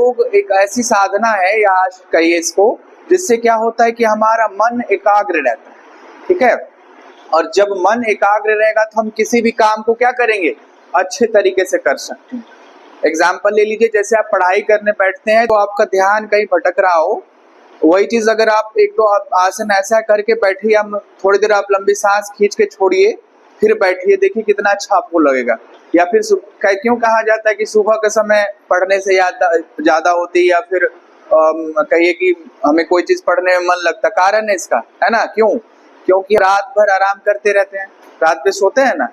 योग एक ऐसी साधना है या कहिए इसको, जिससे क्या होता है कि हमारा मन एकाग्र रहता है, ठीक है। और जब मन एकाग्र रहेगा तो हम किसी भी काम को क्या करेंगे, अच्छे तरीके से कर सकते हैं। एग्जाम्पल ले लीजिए, जैसे आप पढ़ाई करने बैठते हैं तो आपका ध्यान कहीं भटक रहा हो, वही चीज अगर आप एक दो आसन ऐसा करके बैठिए, हम थोड़ी देर आप लंबी सांस खींच के छोड़िए, फिर बैठिए, देखिए कितना अच्छा आपको लगेगा। या फिर क्यों कहा जाता है कि सुबह के समय पढ़ने से याद ज्यादा होती है, या फिर कहिए कि हमें कोई चीज पढ़ने में मन लगता, कारण है इसका, है ना। क्यों? क्योंकि रात भर आराम करते रहते हैं, रात पे सोते हैं ना,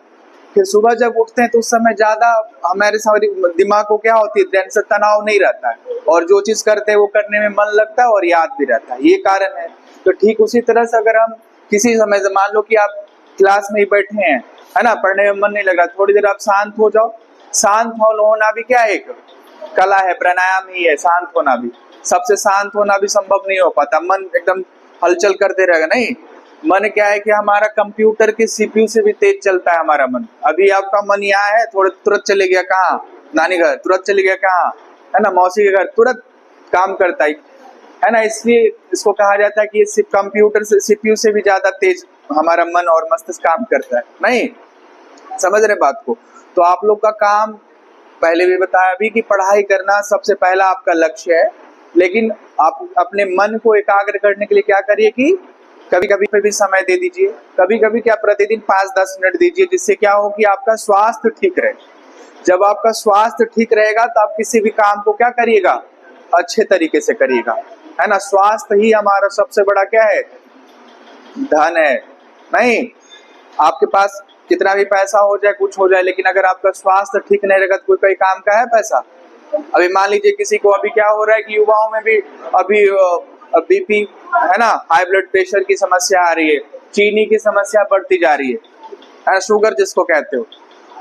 फिर सुबह जब उठते हैं तो उस समय ज्यादा हमारे सारे दिमाग को क्या होती है, टेंशन, तनाव नहीं रहता है, और जो चीज करते हैं वो करने में मन लगता है और याद भी रहता है, ये कारण है। तो ठीक उसी तरह से अगर हम किसी समय, मान लो कि आप क्लास में ही बैठे हैं, है ना, पढ़ने में मन नहीं लग रहा, थोड़ी देर आप शांत हो जाओ। शांत होना भी क्या है, एक कला है, प्राणायाम ही है शांत होना भी। सबसे शांत होना भी संभव नहीं हो पाता, मन एकदम हलचल करते रहेगा, नहीं। मन क्या है कि हमारा कंप्यूटर के सीपीयू से भी तेज चलता है हमारा मन। अभी आपका मन यहाँ है, थोड़े तुरंत चले गया कहाँ, नानी घर, तुरंत चले गया कहाँ, है ना, मौसी के घर, तुरंत काम करता है ना। इसलिए इसको कहा जाता है कि ये कंप्यूटर से, सीपीयू से भी ज्यादा तेज हमारा मन और मस्तिष्क काम करता है, नहीं समझ रहे बात को। तो आप लोग का काम, पहले भी बताया अभी, कि पढ़ाई करना सबसे पहला आपका लक्ष्य है, लेकिन आप अपने मन को एकाग्र करने के लिए क्या करिए कि कभी कभी पे भी समय दे दीजिए, कभी कभी क्या प्रतिदिन 5-10 मिनट दीजिए, जिससे क्या हो कि आपका स्वास्थ्य ठीक रहे। जब आपका स्वास्थ्य ठीक रहेगा तो आप किसी भी काम को क्या करिएगा, अच्छे तरीके से करिएगा, है ना। स्वास्थ्य ही हमारा सबसे बड़ा क्या है, धन है, नहीं। आपके पास कितना भी पैसा हो जाए, कुछ हो जाए, लेकिन अगर आपका स्वास्थ्य ठीक नहीं रहेगा तो कोई काम का है पैसा। अभी मान लीजिए किसी को अभी क्या हो रहा है कि युवाओं में भी अभी बीपी, है ना, हाई ब्लड प्रेशर की समस्या आ रही है, चीनी की समस्या बढ़ती जा रही है, शुगर जिसको कहते हो।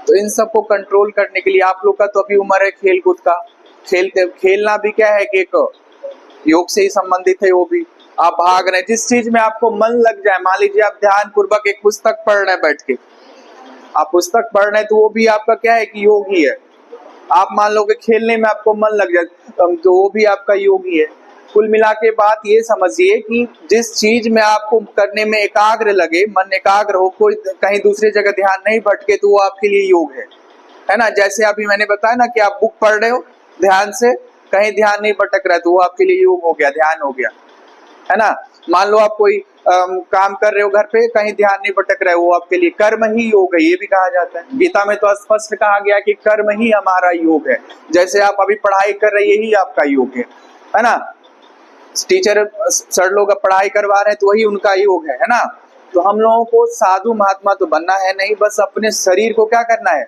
तो इन सबको कंट्रोल करने के लिए आप लोग का तो अभी उम्र है खेल कूद का, खेलना भी क्या है कि एक योग से ही संबंधित है। वो भी आप भाग रहे हैं, जिस चीज में आपको मन लग जाए, मान लीजिए आप ध्यान पूर्वक एक पुस्तक पढ़ रहे हैं बैठ के, आप पुस्तक पढ़ रहे हैं तो वो भी आपका क्या है कि योग ही है। आप मान लो कि खेलने में आपको मन लग जाए तो वो भी आपका योग ही है। कुल मिला के बात ये समझिए कि जिस चीज में आपको करने में एकाग्र लगे, मन एकाग्र हो, कोई कहीं दूसरी जगह ध्यान नहीं भटके, तो वो आपके लिए योग है ना। जैसे अभी मैंने बताया ना कि आप बुक पढ़ रहे हो ध्यान से, कहीं ध्यान नहीं भटक रहा, तो वो आपके लिए योग हो गया, ध्यान हो गया, है ना। मान लो आप कोई काम कर रहे हो घर पे, कहीं ध्यान नहीं भटक रहा है, वो आपके लिए कर्म ही योग है, ये भी कहा जाता है। गीता में तो स्पष्ट कहा गया कि कर्म ही हमारा योग है। जैसे आप अभी पढ़ाई कर रहे हैं, यही आपका योग है ना। टीचर सर लोग अब पढ़ाई करवा रहे हैं तो वही उनका योग है ना। तो हम लोगों को साधु महात्मा तो बनना है नहीं, बस अपने शरीर को क्या करना है,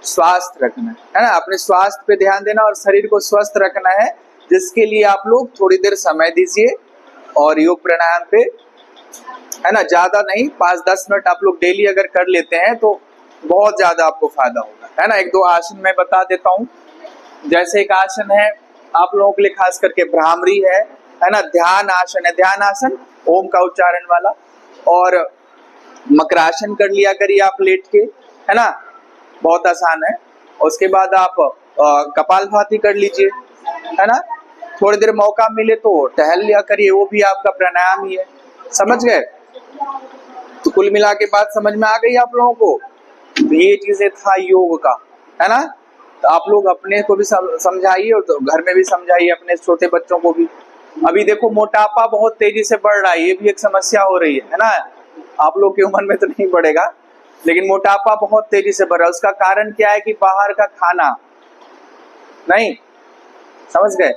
स्वास्थ्य रखना है ना। अपने स्वास्थ्य पे ध्यान देना और शरीर को स्वस्थ रखना है, जिसके लिए आप लोग थोड़ी देर समय दीजिए और योग प्राणायाम पे, है ना, ज्यादा नहीं, 5-10 मिनट आप लोग डेली अगर कर लेते हैं तो बहुत ज्यादा आपको फायदा होगा, है ना। 1-2 आसन मैं बता देता हूँ। जैसे एक आसन है आप लोगों के लिए खास करके भ्रामरी है ना, ध्यान आसन है, ध्यान आसन ओम का उच्चारण वाला, और मकरासन कर लिया करिए आप लेट के, है ना, बहुत आसान है। उसके बाद आप कपालभाति कर लीजिए, है ना। थोड़ी देर मौका मिले तो टहल लिया करिए, वो भी आपका प्राणायाम ही है, समझ गए। तो कुल मिला के बात समझ में आ गई आप लोगों को, तो ये चीजें था योग का, है ना। तो आप लोग अपने को भी समझाइए और तो घर में भी समझाइए अपने छोटे बच्चों को भी। अभी देखो मोटापा बहुत तेजी से बढ़ रहा है, ये भी एक समस्या हो रही है ना। आप लोग की उम्र में तो नहीं बढ़ेगा, लेकिन मोटापा बहुत तेजी से बढ़ रहा है। उसका कारण क्या है कि बाहर का खाना, नहीं समझ गए।